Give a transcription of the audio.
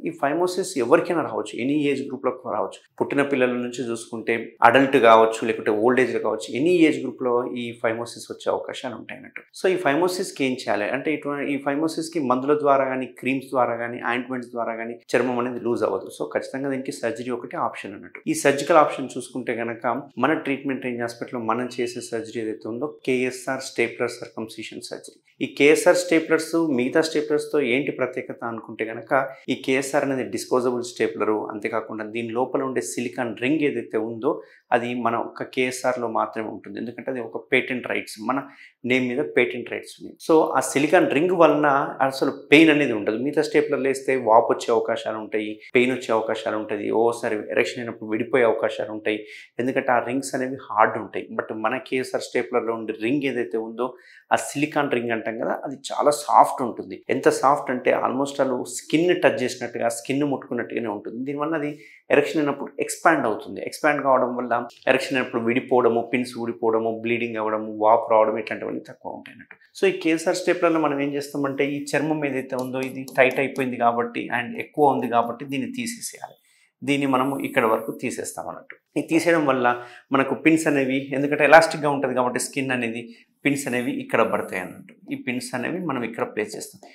ఈ ఫైమోసిస్ ఎవరికైనా రావచ్చు, ఎనీ ఏజ్ గ్రూప్‌లోకి రావచ్చు. పుట్టిన పిల్లల నుంచి చూసుకుంటే అడల్ట్ కావచ్చు, లేకుంటే ఓల్డ్ ఏజ్‌లో కావచ్చు, ఎనీ ఏజ్ గ్రూప్‌లో ఈ ఫైమోసిస్ వచ్చే అవకాశాలు ఉంటాయన్నట్టు. సో, ఈ ఫైమోసిస్‌కి ఏం చేయాలి అంటే ఈ ఫైమోసిస్‌కి మందుల ద్వారా గానీ, క్రీమ్స్ ద్వారా గానీ, ఆయింట్మెంట్స్ ద్వారా గానీ చర్మం అనేది లూజ్ అవ్వదు. సో, ఖచ్చితంగా దీనికి సర్జరీ ఒకటి ఆప్షన్ అన్నట్టు. ఈ సర్జికల్ ఆప్షన్ చూసుకుంటే గనక మన ట్రీట్మెంట్ రేంజ్ హాస్పిటల్‌లో మనం చేసే సర్జరీ ఏదైతే ఉందో కేఎస్ఆర్ స్టేప్లర్ సర్కంసిషన్ సర్జరీ. ఈ కేఎస్ఆర్ స్టేప్లర్స్ మిగతా స్టేప్లర్స్‌తో ఏంటి ప్రత్యేకత అనుకుంటే గనక ఈ కేఎస్ఆర్ అనేది డిస్పోజబుల్ స్టేప్లరు. అంతేకాకుండా దీని లోపల ఉండే సిలికాన్ రింగ్ ఏదైతే ఉందో అది మన ఒక కేఎస్ఆర్‌లో మాత్రమే ఉంటుంది. ఎందుకంటే అది ఒక పేటెంట్ రైట్స్. మన నేమ్ మీద పేటెంట్ రైట్స్ ఉన్నాయి. సో, ఆ సిలికాన్ రింగ్ వలన అసలు పెయిన్ అనేది ఉండదు. మిగతా స్టేప్లర్‌లు ఏస్తే వాపు వచ్చే అవకాశాలు ఉంటాయి, పెయిన్ వచ్చే అవకాశాలు ఉంటది. ఓసారి ఎరెక్షన్ అయినప్పుడు విడిపోయే అవకాశాలు ఉంటాయి. ఎందుకంటే ఆ రింగ్స్ అనేవి హార్డ్ ఉంటాయి. బట్ మన కేఎస్ఆర్ స్టేప్లర్‌లో ఉండే రింగ్ ఏదైతే ఉందో ఆ సిలికాన్ రింగ్ అంటాం కదా, అది చాలా సాఫ్ట్ ఉంటుంది. ఎంత సాఫ్ట్ అంటే ఆల్మోస్ట్ ఆల్ స్కిన్ టచ్ చేసినట్టుగా, స్కిన్ ముట్టుకున్నట్టుగానే ఉంటుంది. దీనివల్ల అది ఎరెక్షన్ అయినప్పుడు ఎక్స్పాండ్ అవుతుంది. ఎక్స్పాండ్ కావడం వల్ల ఎరెక్షన్ అయినప్పుడు విడిపోవడము, పిన్స్ ఊడిపోవడము, బ్లీడింగ్ అవ్వడము, వాపు రావడం ఇట్లాంటివన్నీ తక్కువ ఉంటాయి అన్నట్టు. సో, ఈ కేఎస్ఆర్ స్టేప్లర్‌లో మనం ఏం చేస్తామంటే ఈ చర్మం ఏదైతే ఉందో ఇది టైట్ అయిపోయింది కాబట్టి అండ్ ఎక్కువ ఉంది కాబట్టి దీన్ని తీసేసేయాలి. దీన్ని మనము ఇక్కడ వరకు తీసేస్తాం అన్నట్టు. ఇది తీసేయడం వల్ల మనకు పిన్స్ అనేవి ఎందుకంటే ఎలాస్టిక్‌గా ఉంటది కాబట్టి స్కిన్ అనేది పిన్స్ అనేవి ఇక్కడ పడతాయి అన్నట్టు. ఈ పిన్స్ అనేవి మనం ఇక్కడ ప్లేస్ చేస్తాం.